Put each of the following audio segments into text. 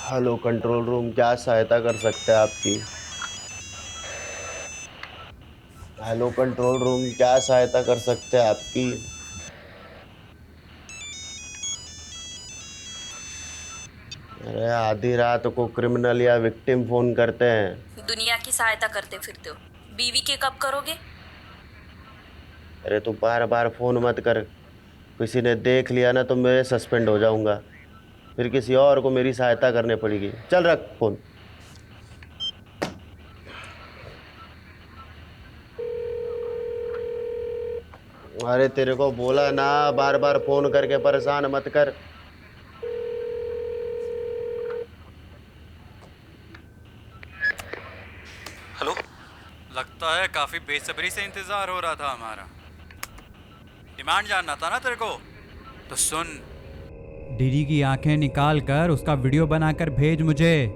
Hello control room, क्या सहायता कर सकते हैं आपकी? हेलो कंट्रोल रूम, क्या सहायता कर सकते हैं आपकी? अरे आधी रात को क्रिमिनल या विक्टिम फोन करते हैं। दुनिया की सहायता करते फिरते हो। बीवी के कब करोगे? अरे तू बार बार फोन मत कर। किसी ने देख लिया ना तो मैं सस्पेंड हो जाऊंगा। फिर किसी और को मेरी सहायता करनी पड़ेगी। चल रख फोन। अरे तेरे को बोला ना, बार बार फोन करके परेशान मत कर। हेलो। लगता है काफी बेसब्री से इंतजार हो रहा था हमारा। डिमांड जानना था ना तेरे को, तो सुन। डीडी की आंखें निकाल कर उसका वीडियो बनाकर भेज मुझे।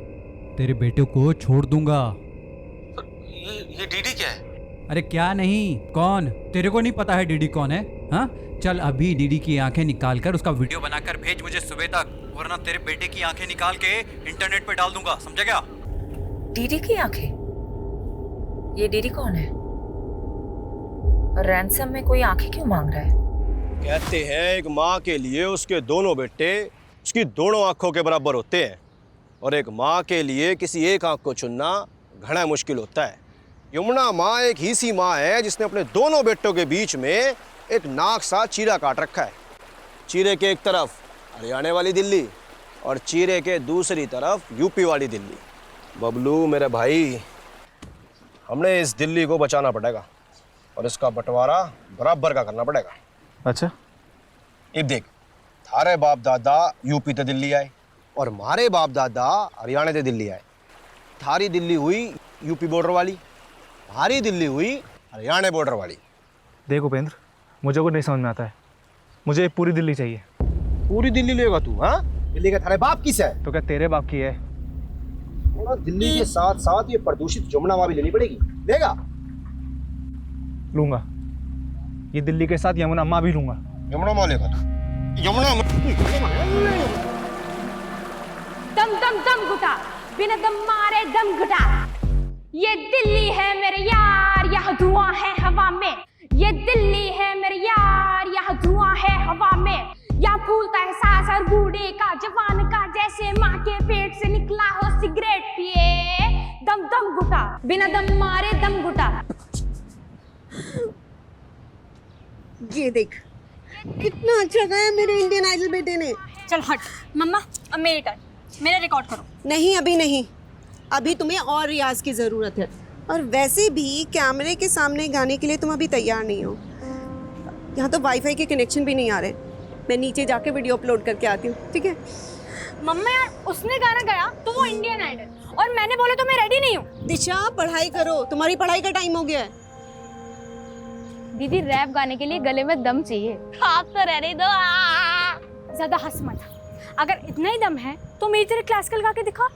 तेरे बेटे को छोड़ दूंगा। ये डीडी क्या है? अरे क्या नहीं, कौन? तेरे को नहीं पता है डीडी कौन है? हाँ, चल अभी डीडी की आंखें निकाल कर उसका वीडियो बनाकर भेज मुझे सुबह तक, वरना तेरे बेटे की आंखें निकाल के इंटरनेट पे डाल दूंगा, समझा क्या? डीडी की आंखें? ये डीडी कौन है? और रैंसम में कोई आंखें क्यों मांग रहा है? कहते हैं एक माँ के लिए उसके दोनों बेटे उसकी दोनों आंखों के बराबर होते हैं, और एक माँ के लिए किसी एक आंख को चुनना घना मुश्किल होता है। यमुना माँ एक ही सी माँ है जिसने अपने दोनों बेटों के बीच में एक नाक सा चीरा काट रखा है। चीरे के एक तरफ हरियाणा वाली दिल्ली और चीरे के दूसरी तरफ यूपी वाली दिल्ली। बबलू मेरे भाई, हमने इस दिल्ली को बचाना पड़ेगा और इसका बंटवारा बराबर का करना पड़ेगा। अच्छा, अब देख, थारे बाप दादा यूपी ते दिल्ली आए और मारे बाप दादा हरियाणा ते दिल्ली आए। थारी दिल्ली हुई यूपी बॉर्डर वाली, हमारी दिल्ली हुई हरियाणा बॉर्डर वाली। देख उपेंद्र, मुझे कुछ नहीं समझ में आता है। मुझे पूरी दिल्ली चाहिए। पूरी दिल्ली लेगा तू? हाँ, दिल्ली का थारे बाप किस है? तो क्या तेरे बाप की है? और दिल्ली के साथ साथ ये प्रदूषित जमुना भी लेनी पड़ेगी। लेगा? लूंगा। ये दिल्ली के साथ यमुना माँ भी लूंगा। यमुना माँ लेगा तू? यमुना दम दम दम घुटा, बिना दम मारे दम घुटा। ये दिल्ली है मेरे यार, यहाँ धुआं है हवा में। ये दिल्ली है मेरे यार, यहाँ धुआं है हवा में। यहाँ फूलता है सांस हर बूढ़े का, जवान का, जैसे माँ के पेट से निकला हो सिगरेट पिए। दम दम घुटा, बिना दम मारे दम घुटा। ये देख, कितना अच्छा गाया मेरे इंडियन आइडल बेटे ने। चल हट मम्मा, अब मेरी टर्न, मेरा रिकॉर्ड करो। नहीं, अभी नहीं, अभी तुम्हें और रियाज की ज़रूरत है। और वैसे भी कैमरे के सामने गाने के लिए तुम अभी तैयार नहीं हो। यहाँ तो वाईफाई के कनेक्शन भी नहीं आ रहे। मैं नीचे जाके वीडियो अपलोड करके आती हूँ, ठीक है? मम्मा यार, उसने गाना गाया तो वो इंडियन आइडल, और मैंने बोला तो मैं रेडी नहीं हूँ। दिशा, पढ़ाई करो, तुम्हारी पढ़ाई का टाइम हो गया है। दीदी, रैप गाने के लिए गले में दम चाहिए। आप तो रहने दो, ज्यादा हंस मत। अगर इतना ही दम है तो मेरी तरह क्लासिकल गा के दिखा।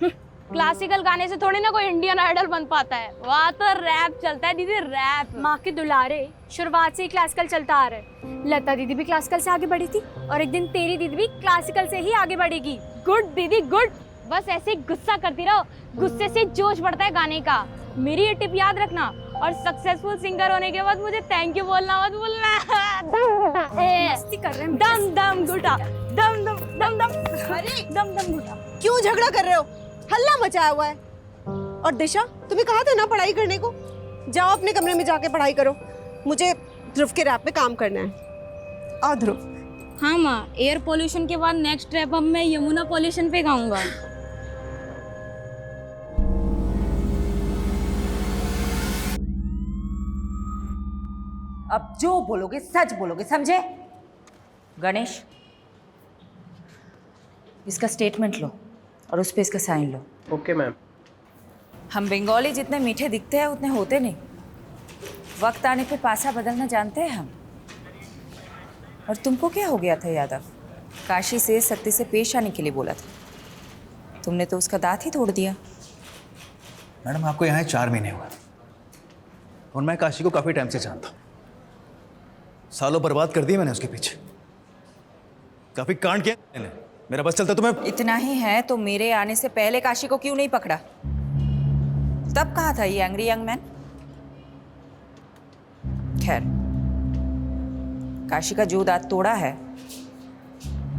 क्लासिकल गाने से थोड़ी ना कोई इंडियन आइडल बन पाता है, वहाँ तो रैप चलता है दीदी, रैप। माँ के दुलारे, शुरुआत से ही क्लासिकल चलता आ रहा है। लता दीदी भी क्लासिकल से आगे बढ़ी थी, और एक दिन तेरी दीदी भी क्लासिकल से ही आगे बढ़ेगी। गुड दीदी, गुड। बस ऐसे ही गुस्सा करती रहो, गुस्से से जोश बढ़ता है गाने का। मेरी ये टिप याद रखना, और सक्सेसफुल सिंगर होने के बाद मुझे थैंक यू बोलना मत भूलना। मस्ती कर रहे हैं। दम दम घुटा, दम दम दम दम, अरे दम दम घुटा। क्यों झगड़ा कर रहे हो? हल्ला मचाया हुआ है। और दिशा, तुम्हें कहा था ना पढ़ाई करने को। जाओ अपने कमरे में जाके पढ़ाई करो। मुझे ध्रुव के रैप पे काम करना है। आओ ध्रुव। हाँ माँ, एयर पोल्यूशन के बाद नेक्स्ट रैप अब मैं यमुना पोल्यूशन पे गाऊंगा। अब जो बोलोगे सच बोलोगे, समझे? गणेश, इसका स्टेटमेंट लो और उस पे इसका साइन लो। Okay ma'am. हम बंगाली जितने मीठे दिखते हैं उतने होते नहीं। वक्त आने पे पासा बदलना जानते हैं हम। और तुमको क्या हो गया था यादव? काशी से सत्य से पेश आने के लिए बोला था, तुमने तो उसका दांत ही तोड़ दिया। मैडम, आपको यहाँ 4 महीने हुए और मैं काशी को काफ़ी टाइम से जानता हूँ। सालों बर्बाद कर दिए मैंने उसके पीछे, काफ़ी कांड किया मैंने। मेरा बस चलता तो मैं इतना ही है तो मेरे आने से पहले काशी को क्यों नहीं पकड़ा? तब कहाँ था ये एंग्री यंग मैन? खैर, काशी का जो दांत तोड़ा है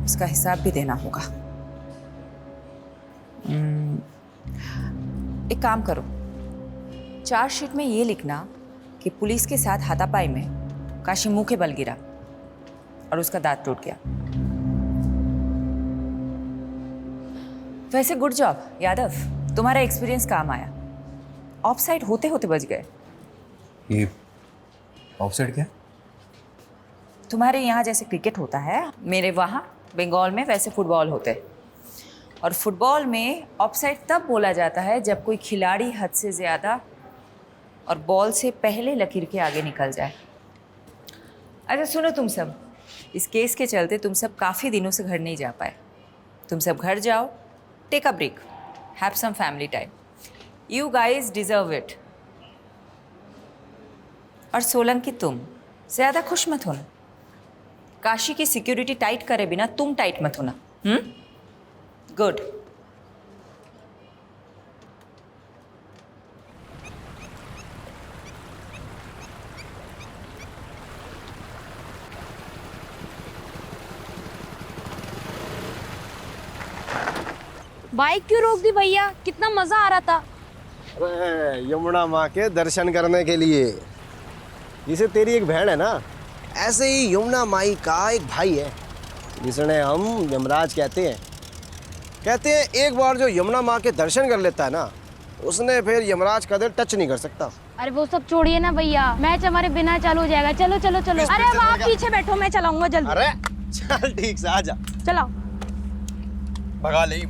उसका हिसाब भी देना होगा। एक काम करो, चार्जशीट में ये लिखना कि पुलिस के साथ हाथापाई में काशी मुंह के बल गिरा और उसका दांत टूट गया। वैसे गुड जॉब यादव, तुम्हारा एक्सपीरियंस काम आया। ऑफसाइड होते होते बच गए। ये ऑफसाइड क्या? तुम्हारे यहाँ जैसे क्रिकेट होता है, मेरे वहाँ बंगाल में वैसे फुटबॉल होते हैं। और फुटबॉल में ऑफसाइड तब बोला जाता है जब कोई खिलाड़ी हद से ज़्यादा और बॉल से पहले लकीर के आगे निकल जाए। अच्छा सुनो तुम सब, इस केस के चलते तुम सब काफ़ी दिनों से घर नहीं जा पाए। तुम सब घर जाओ, take a break, have some family time. You guys deserve it. और सोलंकी तुम ज़्यादा खुश मत होना। काशी की सिक्योरिटी टाइट करे बिना तुम टाइट मत होना। गुड। बाइक क्यों रोक दी भैया? कितना मजा आ रहा था। अरे यमुना माँ के दर्शन करने के लिए। जिसे तेरी एक बहन है ना, ऐसे ही यमुना माई का एक भाई है जिसने हम यमराज कहते हैं। एक बार जो यमुना माँ के दर्शन कर लेता है ना, उसने फिर यमराज का दिल टच नहीं कर सकता। अरे वो सब छोड़िए ना भैया, मैच हमारे बिना चालू हो जाएगा। चलो चलो चलो। अरे अब आप पीछे बैठो, मैं चलाऊंगा जल्दी। अरे चल ठीक से आजा, चलाओ। भगा ले।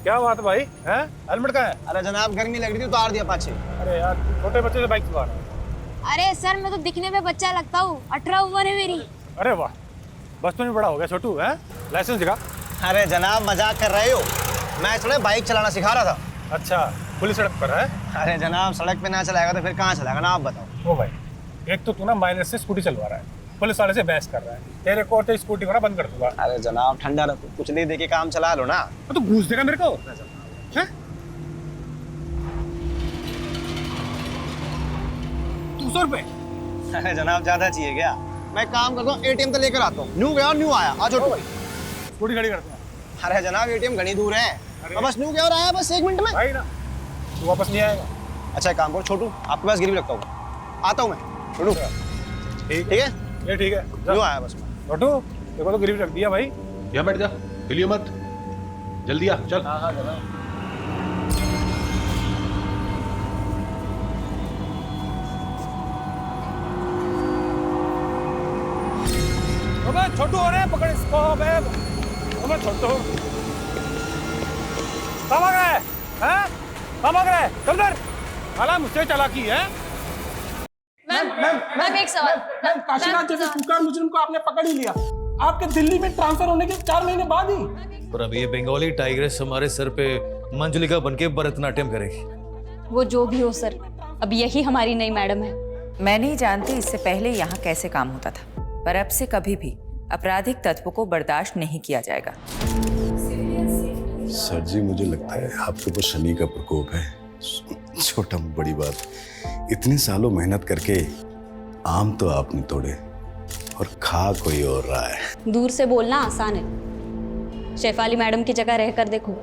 क्या बात भाई हैं? हेलमेट का है? अरे जनाब गर्मी लग रही थी, उतार दिया पाछे। अरे यार, छोटे बच्चे से बाइक चला रहा है। अरे सर, मैं तो दिखने में बच्चा लगता हूँ। 18 उम्र है मेरी। अरे वाह, बस तो नहीं बड़ा हो गया छोटू है? लाइसेंस दिखा। अरे जनाब मजाक कर रहे हो, मैं थोड़ा बाइक चलाना सिखा रहा था। अच्छा, पुलिस सड़क पर है? अरे जनाब सड़क पे ना चलाएगा तो फिर कहाँ चलाएगा ना, आप बताओ। ओ भाई, एक तो तू ना माइनर से स्कूटी चलवा रहा है, पुलिस वाले से बहस कर रहा है। तेरे को तो स्कूटी को ना बंद कर दूंगा। अरे जनाब ठंडा रखो, कुछ नहीं देके काम चला लो ना। तो घूस देगा मेरे को हैं? 200 रुपए? अरे जनाब ज्यादा चाहिए क्या? मैं काम करता हूँ, एटीएम तो लेकर आता हूँ। न्यू गया और न्यू आया। आ छोटू। स्कूटी खड़ी करते हैं। अरे जनाब एटीएम घनी दूर है, तो बस न्यू गया और आया बस 1 मिनट में। भाई ना, तू वापस नहीं आएगा। अच्छा एक काम करो छोटू, आपके पास गिरवी रखता हूँ, आता हूँ मैं। छोटू ठीक है, ये ठीक है। न्यू आया बस मैं। छोटू, देखो तो गिरवी रख दिया भाई। यहाँ बैठ जा, हिलियो मत, जल्दी आ, चल। हाँ जनाब। अबे छोटू, अरे पकड़ इसको। अबे छोटू, कहाँ भाग रहा है? हैं? कहाँ भाग रहा है? चल इधर। साला मुझसे चालाकी है। मैम एक सवाल। काशीनाथ जैसे कुख्यात मुजरिम को आपने पकड़ ही लिया, आपके दिल्ली में ट्रांसफर होने के 4 महीने बाद ही। और अब ये बंगाली टाइग्रेस हमारे सर पे मंजुलिका बनके भरतनाट्यम करेगी। वो जो भी हो सर, अब यही हमारी नई मैडम है। मैं नहीं जानती इससे पहले यहाँ कैसे काम होता था, पर अब से कभी भी आपराधिक तत्वों को बर्दाश्त नहीं किया जाएगा। सर जी मुझे लगता है आपके ऊपर शनि का प्रकोप है। छोटा बड़ी बात, इतने सालों मेहनत करके आम तो आपने तोड़े और खा कोई और रहा है। दूर से बोलना आसान है, शेफाली मैडम की जगह रहकर देखो।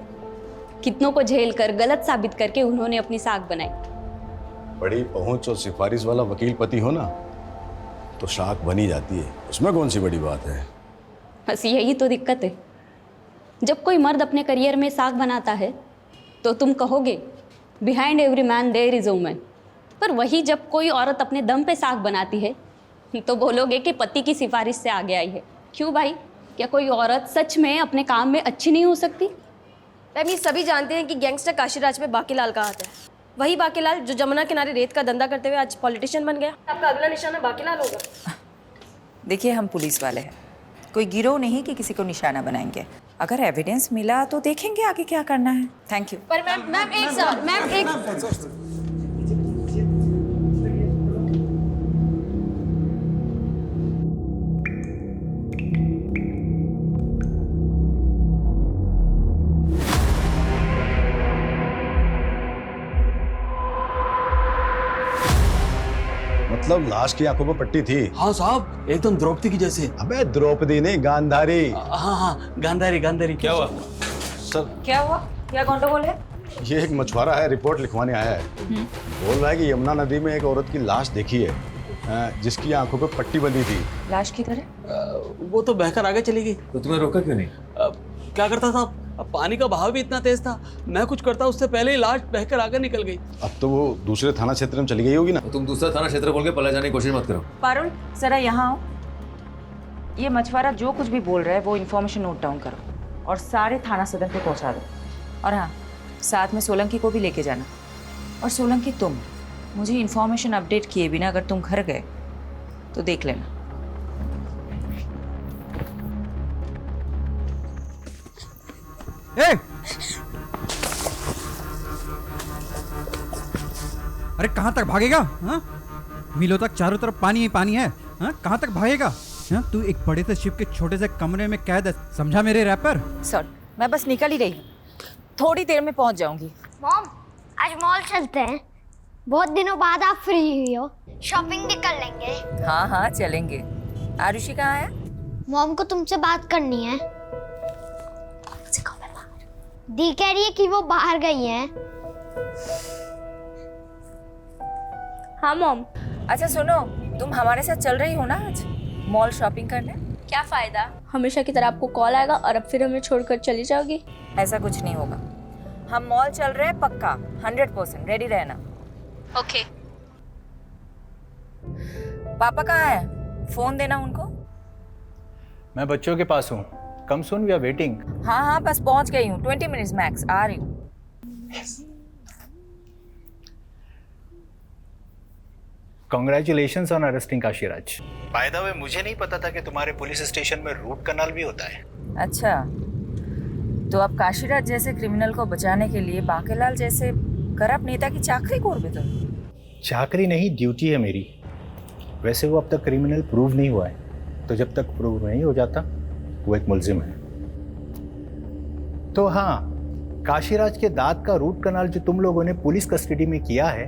कितनों को झेल कर गलत साबित करके उन्होंने अपनी साख बनाई। बड़ी पहुंच और सिफारिश वाला वकील पति हो ना, तो शाख बनी जाती है, उसमें कौन सी बड़ी बात है। बस यही तो दिक्कत है। जब कोई मर्द अपने करियर में साख बनाता है तो तुम कहोगे behind every man there is a woman, पर वही जब कोई औरत अपने दम पे साख बनाती है तो बोलोगे कि पति की सिफारिश से आगे आई है। क्यों भाई, क्या कोई औरत सच में अपने काम में अच्छी नहीं हो सकती? मैम ये सभी जानते हैं कि गैंगस्टर काशीराज में बाकीलाल का हाथ है। वही बाकीलाल जो जमुना किनारे रेत का धंधा करते हुए आज पॉलिटिशियन बन गया। आपका अगला निशाना बाकीलाल होगा। देखिए हम पुलिस वाले हैं, कोई गिरोह नहीं कि किसी को निशाना बनाएंगे। अगर एविडेंस मिला तो देखेंगे आगे क्या करना है। Thank you. पर मैम एक मतलब लाश की आंखों पर पट्टी थी? हाँ साहब, एकदम द्रौपदी की जैसे। अबे द्रौपदी नहीं, गांधारी। हाँ, गांधारी। क्या हुआ सर? क्या हुआ? क्या गंडगोल है? ये एक मछुआरा है, रिपोर्ट लिखवाने आया है। बोल रहा है कि यमुना नदी में एक औरत की लाश देखी है जिसकी आंखों पर पट्टी बंधी थी। लाश की तरह? वो तो बहकर आगे चली गई। तो तुम्हें रोका क्यों नहीं? क्या करता था? अब पानी का बहाव भी इतना तेज था, मैं कुछ करता उससे पहले ही लाश बहकर आगे निकल गई। अब तो वो दूसरे थाना क्षेत्र में चली गई होगी ना? तो तुम दूसरा थाना क्षेत्र बोल के पला जाने की कोशिश मत करो। पारुल जरा यहाँ आओ। ये मछुआरा जो कुछ भी बोल रहा है वो इन्फॉर्मेशन नोट डाउन करो और सारे थाना सदन पे पहुँचा दो। और हाँ, साथ में सोलंकी को भी लेके जाना। और सोलंकी तुम मुझे इन्फॉर्मेशन अपडेट किए बिना अगर तुम घर गए तो देख लेना। ए! अरे कहाँ तक भागेगा? हाँ? मीलों तक चारों तरफ पानी ही पानी है। हाँ? कहाँ तक भागेगा? हाँ? तू एक बड़े से शिप के छोटे से कमरे में कैद है, समझा मेरे रैपर? सर, मैं बस निकल ही रही हूँ, थोड़ी देर में पहुँच जाऊंगी। मॉम, आज मॉल चलते हैं। बहुत दिनों बाद आप फ्री हुई हो, शॉपिंग भी कर लेंगे। हाँ चलेंगे। आरुषि कहाँ है? मॉम को तुमसे बात करनी है। दी कह रही है कि वो बाहर गई हैं। हाँ मॉम। अच्छा सुनो, तुम हमारे साथ चल रही हो ना आज मॉल शॉपिंग करने? क्या फायदा, हमेशा की तरह आपको कॉल आएगा और अब फिर हमें छोड़कर चली जाओगी। ऐसा कुछ नहीं होगा, हम मॉल चल रहे हैं पक्का, 100%। रेडी रहना। ओके। पापा कहाँ है? फोन देना उनको। मैं बच्चों के पास हूँ। कम सून, वी आर वेटिंग। हाँ बस पहुंच गई हूँ, 20 मिनट्स मैक्स, आ रही हूँ। Congratulations on arresting Kashiraj. By the way, मुझे नहीं पता था कि तुम्हारे पुलिस स्टेशन में रूट कनाल भी होता है। अच्छा, तो अब काशीराज जैसे क्रिमिनल को बचाने के लिए बांकेलाल जैसे करप्ट नेता की चाकरी को भी तुम? चाकरी नहीं, ड्यूटी है मेरी। वैसे वो अब तक क्रिमिनल प्रूव नहीं हुआ है, तो जब तक प्रूव नहीं हो जाता वो एक मुलजिम है। तो हाँ, काशीराज के दांत का रूट कनाल जो तुम लोगों ने पुलिस कस्टडी में किया है,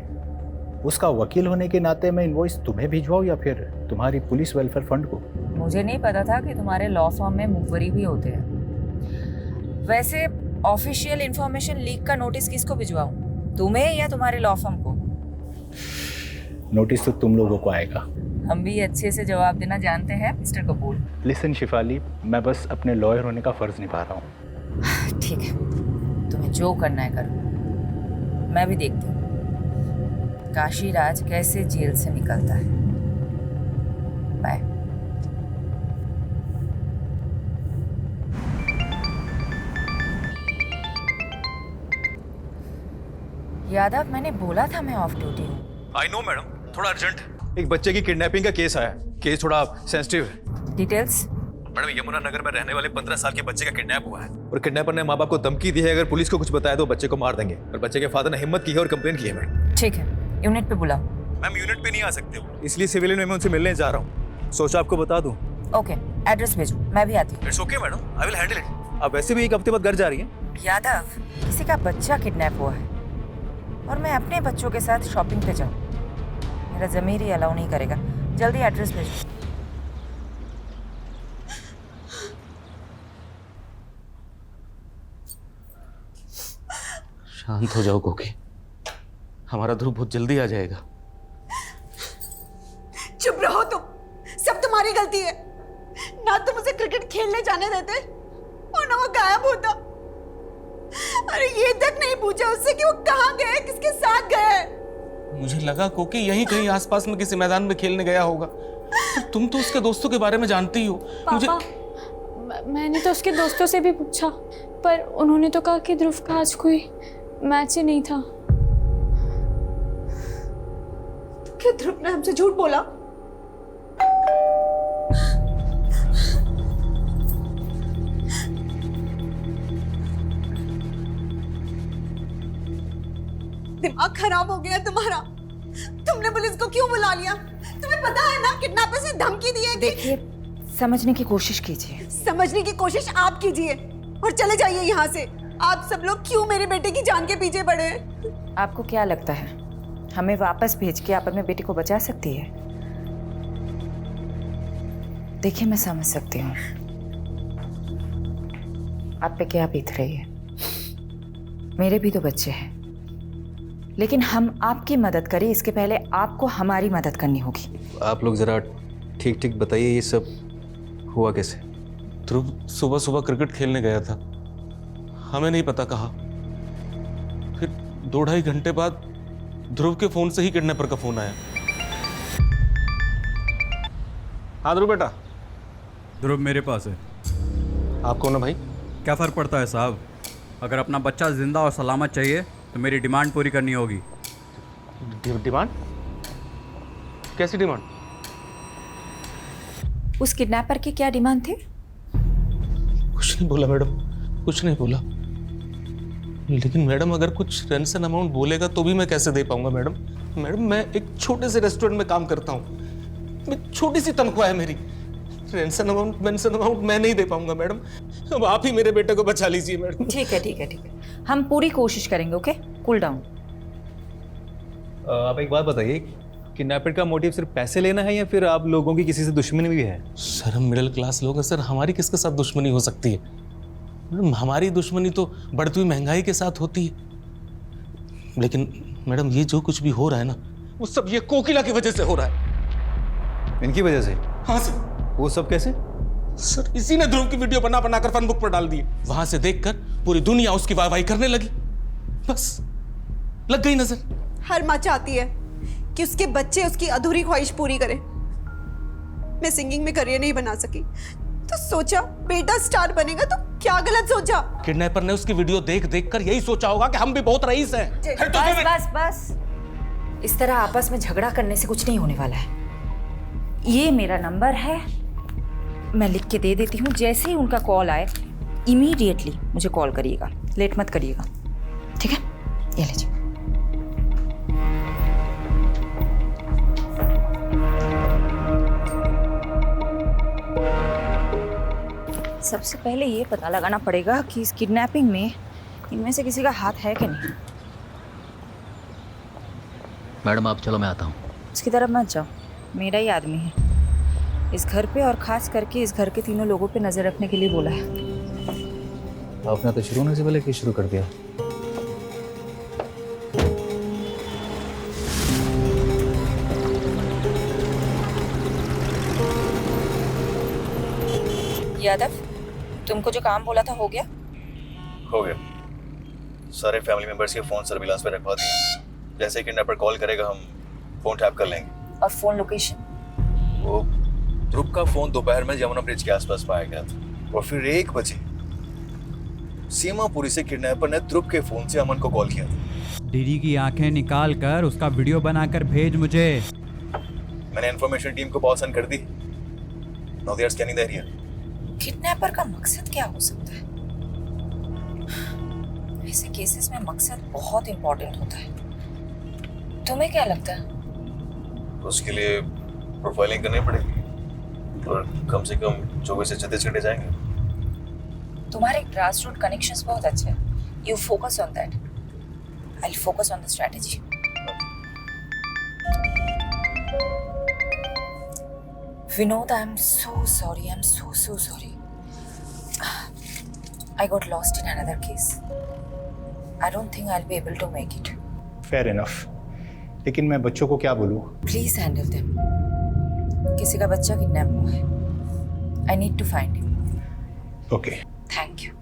उसका वकील होने के नाते मैं इनवॉइस तुम्हें भिजवाऊं या फिर तुम्हारी पुलिस वेलफेयर फंड को? मुझे नहीं पता था कि तुम्हारे लॉ फर्म में मुखबरी भी होते हैं। वैसे ऑफिशियल इंफॉर्मेशन लीक का नोटिस किसको भिजवाऊं, तुम्हें या तुम्हारे लॉ फर्म को? नोटिस तो तुम लोगों को आएगा। हम भी अच्छे से जवाब देना जानते हैं मिस्टर कपूर। लिसन शिफाली, मैं बस अपने लॉयर होने का फर्ज निभा रहा हूँ। ठीक है, तुम्हें जो करना है करो, मैं भी देखती हूँ काशीराज कैसे जेल से निकलता है। बाय। यादव, मैंने बोला था मैं ऑफ ड्यूटी हूँ। आई नो मैडम, थोड़ा अर्जेंट है। एक बच्चे की किडनैपिंग का केस आया है। केस थोड़ा सेंसिटिव है। डिटेल्स? मैडम, यमुना नगर में रहने वाले 15 साल के बच्चे का किडनैप हुआ है और किडनैपर ने माँ बाप को धमकी दी है अगर पुलिस को कुछ बताया तो बच्चे को मार देंगे। और बच्चे के फादर ने हिम्मत की है और कंप्लेन की है मैडम। ठीक है, यूनिट पे बुलाओ। मैम, यूनिट पे नहीं आ सकते हो, इसलिए सिविलियन में मैं उनसे मिलने जा रहा हूँ। सोचा आपको बता दूँ। ओके, एड्रेस भेजो, मैं भी आती हूँ। It's okay madam, I will handle it. आप वैसे भी एक हफ्ते बाद घर जा रही हैं। यादव, किसी का बच्चा किडनैप हुआ है और मैं अपने बच्चों के साथ शॉपिंग पे जाऊँ, मेरा ज़मीर ही अलाउ नहीं करेगा। जल्दी एड्रेस भेजो। शांत हो जाओ कोकी, हमारा ध्रुव बहुत जल्दी आ जाएगा। चुप रहो तुम, सब तुम्हारी गलती है। ना तुम उसे क्रिकेट खेलने जाने देते और ना वो गायब होता। अरे ये तक नहीं पूछा उससे कि वो कहाँ गए, किसके साथ गए। मुझे लगा कोकी यहीं कहीं आसपास में किसी मैदान में खेलने गया होगा। पर तुम तो उसके दोस्तों के बारे में जानती हो। पापा, मैंने तो उसके दोस्तों से भी पूछा, पर उन्होंने तो कहा कि ध्रुव का आज कोई मैच ही नहीं था। क्या ध्रुव ने हमसे झूठ बोला? दिमाग खराब हो गया तुम्हारा। तुमने पुलिस को क्यों बुला लिया? तुम्हें पता है ना किडनैपर से धमकी दी है कि... देखिए, समझने की कोशिश कीजिए। समझने की कोशिश आप कीजिए और चले जाइए यहाँ से। आप सब लोग क्यों मेरे बेटे की जान के पीछे पड़े हैं? आपको क्या लगता है हमें वापस भेज के आप अपने बेटे को बचा सकती है? देखिए, मैं समझ सकती हूँ आप पे क्या बीत रही है। मेरे भी तो बच्चे हैं, लेकिन हम आपकी मदद करें इसके पहले आपको हमारी मदद करनी होगी। आप लोग जरा ठीक ठीक बताइए, ये सब हुआ कैसे? ध्रुव सुबह सुबह क्रिकेट खेलने गया था, हमें नहीं पता कहा। फिर 2-2.5 घंटे बाद ध्रुव के फोन से ही किडनैपर का फोन आया। हाँ ध्रुव बेटा। ध्रुव मेरे पास है। आप कौन है भाई? क्या फ़र्क पड़ता है साहब, अगर अपना बच्चा जिंदा और सलामत चाहिए तो मेरी डिमांड पूरी करनी होगी। डिमांड? कैसी डिमांड? उस किडनैपर की क्या डिमांड थी? कुछ नहीं बोला मैडम, कुछ नहीं बोला। लेकिन मैडम अगर कुछ रेंसन अमाउंट बोलेगा तो भी मैं कैसे दे पाऊंगा मैडम? मैडम मैं एक छोटे से रेस्टोरेंट में काम करता हूँ, छोटी सी तनख्वाह है मेरी। रेंसन अमाउंट मैं नहीं दे पाऊंगा मैडम। अब आप ही मेरे बेटे को बचा लीजिए मैडम। ठीक है ठीक है ठीक है, हम पूरी कोशिश करेंगे। Okay, cool down. आप एक बात बताइए, किडनैपर का मोटिव सिर्फ पैसे लेना है या फिर आप लोगों की किसी से दुश्मनी भी है? सर हम मिडिल क्लास लोग हैं सर, हमारी किसके साथ दुश्मनी हो सकती है? मैडम हमारी दुश्मनी तो बढ़ती हुई महंगाई के साथ होती है। लेकिन मैडम ये जो कुछ भी हो रहा है ना, वो सब ये कोकिला की वजह से हो रहा है। इनकी वजह से? हाँ सर। वो सब कैसे? सर इसी ने ध्रुव की वीडियो बना बनाकर फन बुक पर डाल दी। वहां से देखकर पूरी दुनिया उसकी वाहवाही करने लगी, बस लग गई नजर। हर माँ चाहती है कि उसके बच्चे उसकी अधूरी ख्वाहिश पूरी करें। मैं सिंगिंग में करियर नहीं बना सकी तो सोचा बेटा स्टार बनेगा, तो क्या गलत सोचा? किडनैपर ने उसकी वीडियो देख देख कर यही सोचा होगा कि हम भी बहुत रईस हैं। बस बस बस, इस तरह आपस में झगड़ा करने से कुछ नहीं होने वाला है। ये मेरा नंबर है, मैं लिख के दे देती हूँ। जैसे ही उनका कॉल आए इमीडिएटली मुझे कॉल करिएगा, लेट मत करिएगा, ठीक है? ये लीजिए। सबसे पहले ये पता लगाना पड़ेगा कि इस किडनैपिंग में इनमें से किसी का हाथ है कि नहीं। मैडम आप चलो, मैं आता हूँ। इसकी तरफ मत जाओ, मेरा ही आदमी है इस घर पे, और खास करके इस घर के तीनों लोगों पे नजर रखने के लिए बोला है। आपने तो शुरू होने से पहले शुरू कर दिया। यादव, तुमको जो काम बोला था हो गया? हो गया। सारे फैमिली मेंबर्स के फोन सर्विलांस पे रखवा दिए। जैसे किडनैपर कॉल करेगा हम फोन टैप कर लेंगे। और फोन लोकेशन? वो ध्रुव का फोन दोपहर में यमुना ब्रिज के आसपास पाया गया था, और फिर 1 बजे सीमापुरी से किडनैपर ने ध्रुव के फोन से अमन को कॉल किया था। डीडी की आंखें निकाल कर उसका वीडियो बनाकर भेज मुझे। मैंने इन्फॉर्मेशन टीम को पॉज कर दी। Now they are scanning the area. Kidnapper का मकसद क्या हो सकता है? ऐसे केसेस में मकसद बहुत इंपॉर्टेंट होता है। तुम्हें क्या लगता है? उसके लिए प्रोफाइलिंग करनी पड़ेगी, और कम से कम 24 से 36 घंटे जाएंगे। तुम्हारे ग्रास रूट कनेक्शंस बहुत अच्छे हैं। You focus on that, I will focus on the strategy. Vinod, I'm so sorry. I'm so sorry. I got lost in another case. I don't think I'll be able to make it. Fair enough. लेकिन मैं बच्चों को क्या बोलूँ? Please handle them. किसी का बच्चा kidnap हुआ है. I need to find him. Okay. Thank you.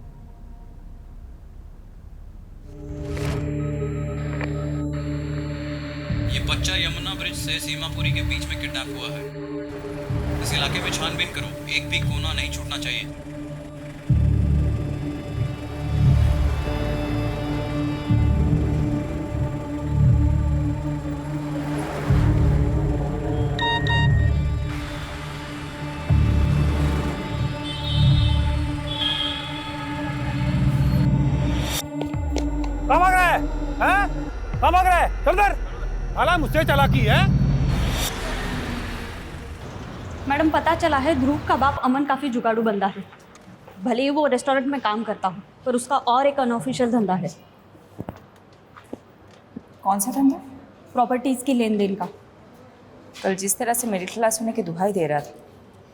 ये बच्चा यमुना ब्रिज से सीमापुरी के बीच में किडनैप हुआ है। इस इलाके में छानबीन करो, एक भी कोना नहीं छूटना चाहिए। कहाँ भाग रहा है? हैं? कहाँ भाग रहा है? चल इधर। साला मुझसे चालाकी है। मैडम पता चला है ध्रुव का बाप अमन काफी जुगाड़ू बंदा है। भले ही वो रेस्टोरेंट में काम करता हो पर उसका और एक अनऑफिशियल धंधा है। कौन सा धंधा? प्रॉपर्टीज की लेन देन का। कल जिस तरह से मिडिल क्लास होने की दुहाई दे रहा था,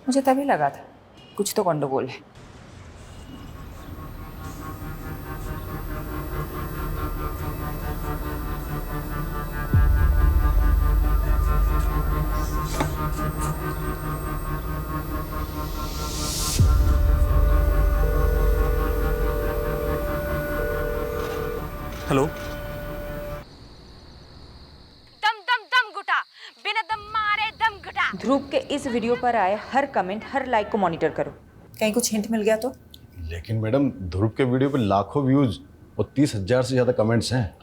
मुझे तभी लगा था कुछ तो गंडगोल है। हेलो। दम दम दम घुटा, बिना दम मारे दम घुटा। ध्रुव के इस वीडियो पर आए हर कमेंट, हर लाइक को मॉनिटर करो। कहीं कुछ हिंट मिल गया तो? लेकिन मैडम ध्रुव के वीडियो पे लाखों व्यूज और 30,000 से ज़्यादा कमेंट्स हैं।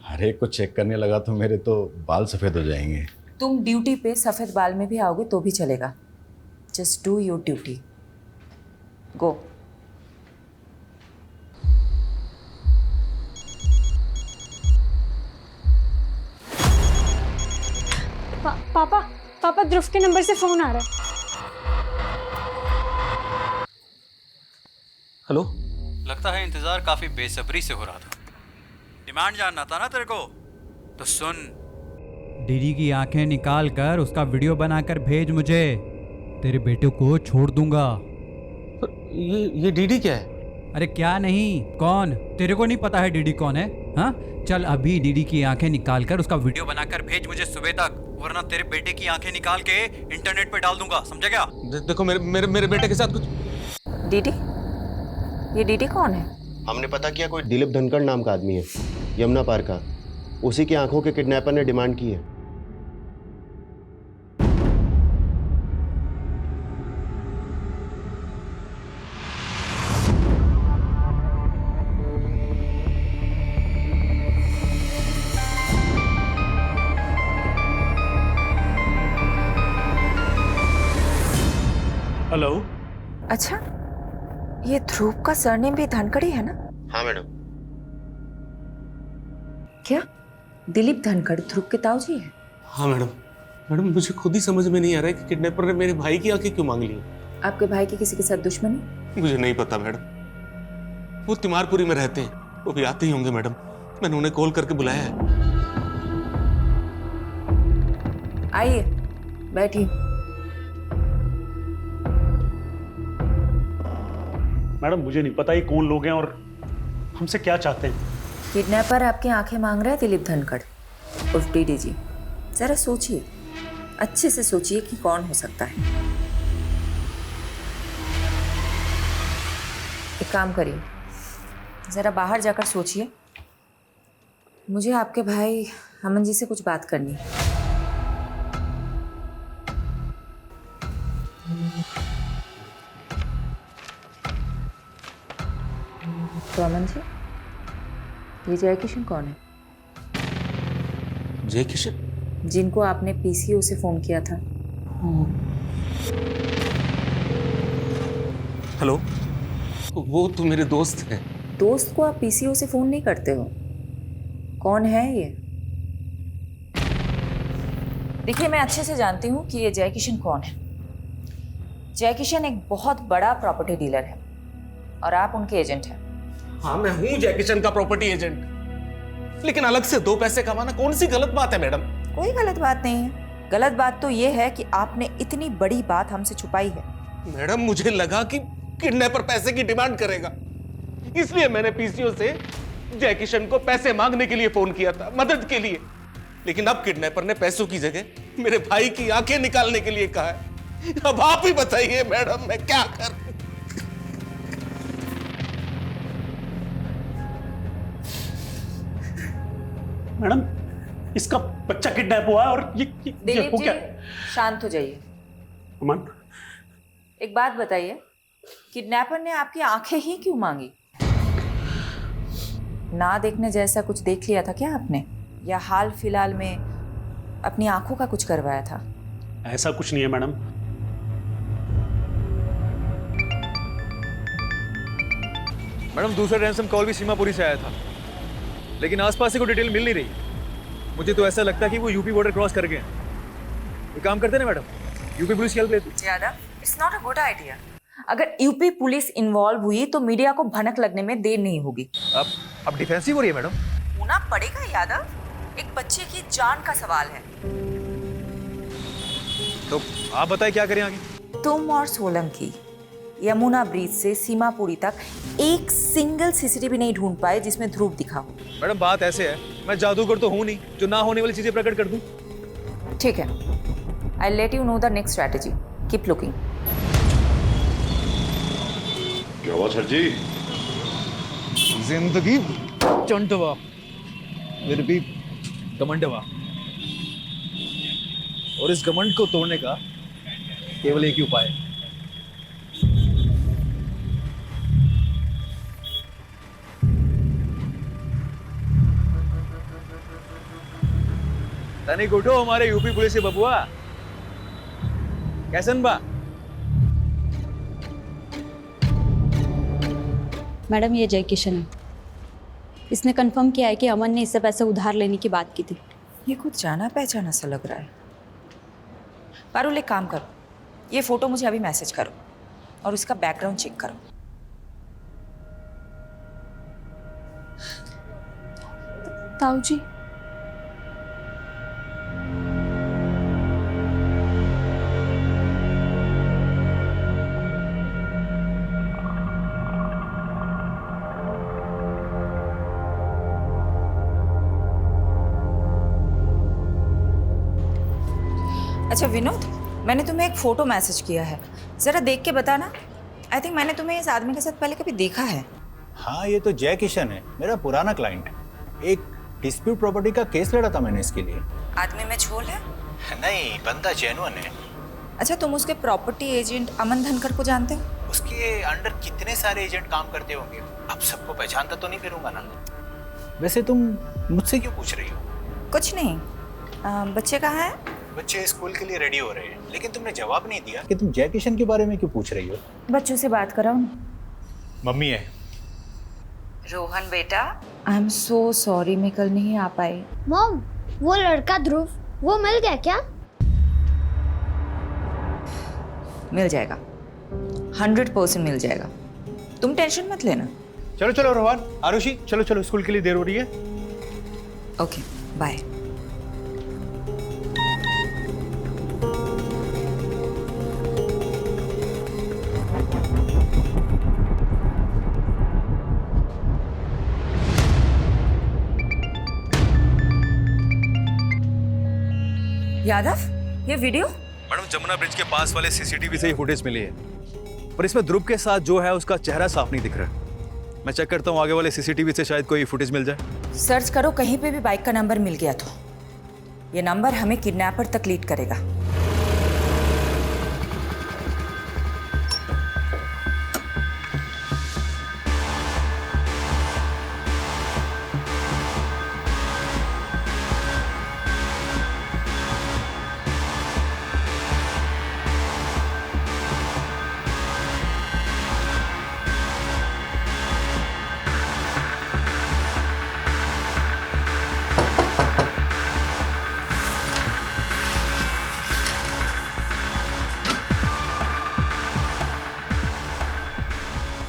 हर एक को चेक करने लगा तो मेरे तो बाल सफ़ेद हो जाएंगे। तुम ड्यूटी पे सफ़ेद बाल में भी आओगे तो भी चलेगा। Just do your duty. Go. पापा ध्रुव के नंबर से फोन आ रहा है। हेलो। लगता है इंतजार काफी बेसब्री से हो रहा था। डिमांड जानना था ना तेरे को, तो सुन। डीडी की आंखें निकाल कर उसका वीडियो बनाकर भेज मुझे। तेरे बेटे को छोड़ दूंगा। ये डीडी क्या है? अरे क्या नहीं, कौन? तेरे को नहीं पता है डीडी कौन है? हाँ, चल अभी डीडी की आंखें निकाल कर उसका वीडियो बनाकर भेज मुझे सुबह तक, वरना तेरे बेटे की आंखें निकाल के इंटरनेट पे डाल दूंगा, समझा क्या? देखो मेरे बेटे के साथ कुछ। डीडी? ये डीडी कौन है? हमने पता किया, कोई दिलीप धनखड़ नाम का आदमी है, यमुना पार का। उसी की आंखों के किडनैपर ने डिमांड की है। हेलो। अच्छा, ये ध्रुव का सरनेम भी धनखड़ी है ना? हाँ मैडम। क्या दिलीप धनखड़ ध्रुव के ताऊजी है? हाँ मैडम मुझे खुद ही समझ में नहीं आ रहा है कि किडनैपर ने मेरे भाई की आंखें क्यों मांग ली। आपके भाई की किसी के साथ दुश्मनी? मुझे नहीं पता मैडम। वो तिमारपुरी में रहते हैं, वो भी आते ही होंगे मैडम। मैंने उन्हें कॉल करके बुलाया है। आइए बैठिए। मैडम मुझे नहीं पता ये कौन लोग हैं और हमसे क्या चाहते हैं। किडनैपर आपकी आंखें मांग रहा है दिलीप धनखड़ उर्फ डीडी जी। जरा सोचिए, अच्छे से सोचिए कि कौन हो सकता है। एक काम करिए, जरा बाहर जाकर सोचिए। मुझे आपके भाई अमन जी से कुछ बात करनी है। तो अमन जी, ये जय किशन कौन है? जय किशन? जिनको आपने पीसीओ से फोन किया था। हेलो। वो तो मेरे दोस्त हैं। दोस्त को आप पीसीओ से फोन नहीं करते हो? कौन है ये? देखिए, मैं अच्छे से जानती हूँ कि ये जय किशन कौन है। जय किशन एक बहुत बड़ा प्रॉपर्टी डीलर है और आप उनके एजेंट हैं। हाँ, मैं हूँ जय किशन का प्रॉपर्टी एजेंट, लेकिन अलग से 2 पैसे कमाना कौन सी गलत बात है मैडम? कोई गलत बात नहीं है। गलत बात तो ये है कि आपने इतनी बड़ी बात हमसे छुपाई है। मैडम मुझे लगा कि किडनैपर पैसे की डिमांड करेगा, इसलिए मैंने पीसीओ से जय किशन को पैसे मांगने के लिए फोन किया था, मदद के लिए। लेकिन अब किडनैपर ने पैसों की जगह मेरे भाई की आंखें निकालने के लिए कहा है। अब आप ही बताइए मैडम, मैं क्या करूं? मैडम इसका बच्चा किडनैप हुआ है और ये दिलीप हो जी, क्या? शांत हो जाइए। अमन, एक बात बताइए, किडनैपर ने आपकी आंखें ही क्यों मांगी? ना देखने जैसा कुछ देख लिया था क्या आपने, या हाल फिलहाल में अपनी आंखों का कुछ करवाया था? ऐसा कुछ नहीं है मैडम। मैडम दूसरा रैंसम कॉल भी सीमापुरी से आया था। लेकिन आसपास से कोई डिटेल मिल नहीं रही। मुझे तो ऐसा लगता है कि वो यूपी बॉर्डर क्रॉस कर गए हैं। ये काम करते ना मैडम, यूपी पुलिस की हेल्प लेती। Yadav, it's not a good idea. अगर यूपी पुलिस इन्वॉल्व हुई तो मीडिया को भनक लगने में देर नहीं होगी। अब डिफेंसिव हो रही है मैडम। होना पड़ेगा यादव, एक बच्चे की जान का सवाल है। तो आप बताएं क्या करें आगे? तुम और सोलंकी यमुना ब्रिज से सीमापुरी तक एक सिंगल सीसीटीवी नहीं ढूंढ पाए जिसमें ध्रुव दिखा हो। मैडम बात ऐसे है, मैं जादूगर तो हूं नहीं जो ना होने वाली चीजें प्रकट कर दूं। ठीक है, I let you know the next strategy. Keep looking. क्या हुआ सर जी? जिंदगी चंटवा फिर भी घमंडवा, और इस घमंड को तोड़ने का केवल एक ही उपाय है। तनिक उठो हमारे यूपी पुलिस से बबुआ। कैसन बा? मैडम ये जय किशन है। इसने कंफर्म किया है कि अमन ने इससे पैसे उधार लेने की बात की थी। ये कुछ जाना पहचाना सा लग रहा है। पारुल एक काम करो, ये फोटो मुझे अभी मैसेज करो और उसका बैकग्राउंड चेक करो। ताऊ जी, अच्छा विनोद, मैंने तुम्हें एक फ़ोटो मैसेज किया है, ज़रा देख के बताना। आई थिंक मैंने तुम्हें इस आदमी के साथ पहले कभी देखा है। हाँ, ये तो जय किशन है, मेरा पुराना क्लाइंट है। एक डिस्प्यूट प्रॉपर्टी का केस लड़ा था मैंने इसके लिए। आदमी में झोल है? नहीं, बंदा जेन्युइन है। अच्छा, तुम उसके प्रॉपर्टी एजेंट अमन धनकर को जानते हो? उसके अंडर कितने सारे एजेंट काम करते होंगे, अब सबको पहचानता तो नहीं फिरूंगा ना। वैसे तुम मुझसे क्यों पूछ रही हो? कुछ नहीं। बच्चे कहाँ हैं? बच्चे स्कूल के लिए रेडी हो रहे हैं, लेकिन तुमने जवाब नहीं दिया कि तुम जय किशन के बारे में क्यों पूछ रही हो। बच्चों से बात कराओ ना। मम्मी है। रोहन बेटा, आई एम सो सॉरी, मैं कल नहीं आ पाई। मॉम, वो लड़का ध्रुव, वो मिल गया क्या? मिल जाएगा, 100% मिल जाएगा, तुम टेंशन मत लेना। चलो चलो रोहन, आरुषि, चलो चलो, स्कूल के लिए देर हो रही है। Okay, bye. यादव, ये वीडियो? मैडम जमुना ब्रिज के पास वाले सीसीटीवी से ही फुटेज मिली है, पर इसमें ध्रुव के साथ जो है उसका चेहरा साफ नहीं दिख रहा। मैं चेक करता हूँ आगे वाले सीसीटीवी से शायद कोई फुटेज मिल जाए। सर्च करो, कहीं पे भी बाइक का नंबर मिल गया तो ये नंबर हमें किडनैपर तक लीड करेगा।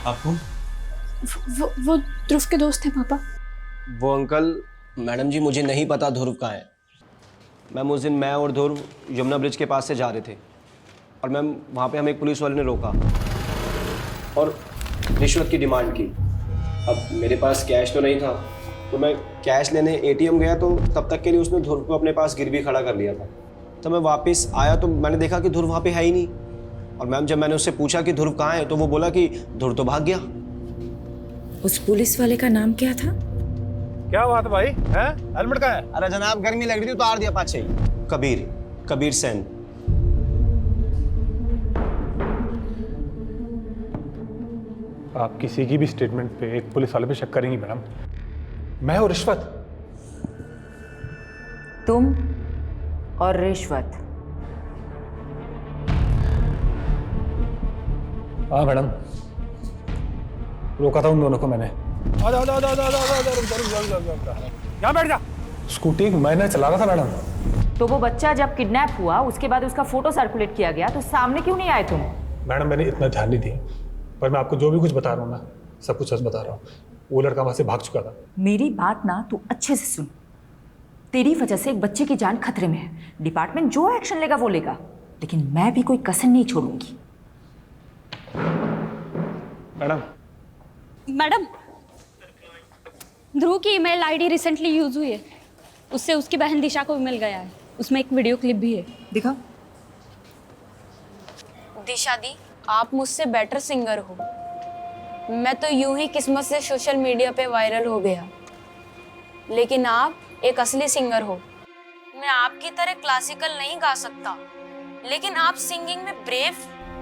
आपको वो ध्रुव के दोस्त हैं पापा। वो अंकल, मैडम जी मुझे नहीं पता ध्रुव कहाँ है। मैम उस दिन मैं और ध्रुव यमुना ब्रिज के पास से जा रहे थे और मैम वहाँ पे हमें एक पुलिस वाले ने रोका और रिश्वत की डिमांड की। अब मेरे पास कैश तो नहीं था, तो मैं कैश लेने एटीएम गया, तो तब तक के लिए उसने ध्रुव को अपने पास गिरवी खड़ा कर लिया था। तो मैं वापस आया तो मैंने देखा कि ध्रुव वहाँ पे है ही नहीं। और मैम जब मैंने उससे पूछा कि ध्रुव कहाँ है, तो वो बोला कि ध्रुव तो भाग गया। उस पुलिस वाले का नाम क्या था? क्या बात भाई, हैं? हेलमेट कहाँ है? अरे जनाब, गर्मी लग रही थी, उतार दिया पाछे। कबीर सेन। आप किसी की भी स्टेटमेंट पे एक पुलिस वाले पे शक करेंगी मैडम? मैं और रिश्वत? तुम और रिश्वत? हाँ मैडम, रोका था उन दोनों को मैंने। यहाँ बैठ जा। स्कूटी मैंने चला रहा था मैडम। तो वो बच्चा जब किडनैप हुआ उसके बाद उसका फोटो सर्कुलेट किया गया तो सामने क्यों नहीं आए तुम? मैडम मैंने इतना ध्यान नहीं दिया, पर मैं आपको जो भी कुछ बता रहा हूँ ना, सब कुछ सच बता रहा हूँ। वो लड़का वहाँ से भाग चुका था। मेरी बात ना तू अच्छे से सुन। तेरी वजह से एक बच्चे की जान खतरे में है। डिपार्टमेंट जो एक्शन लेगा वो लेगा, लेकिन मैं भी कोई कसर नहीं छोड़ूंगी। मैडम, ध्रुव की ईमेल आईडी रिसेंटली यूज हुई है। उससे उसकी बहन दिशा को मिल गया है। उसमें एक वीडियो क्लिप भी है। दिखाओ। दिशा दी, आप मुझसे बेटर सिंगर हो। मैं तो यूं ही किस्मत से सोशल मीडिया पे वायरल हो गया, लेकिन आप एक असली सिंगर हो। मैं आपकी तरह क्लासिकल नहीं गा सकता, लेकिन आप सिंगिंग में ब्रेव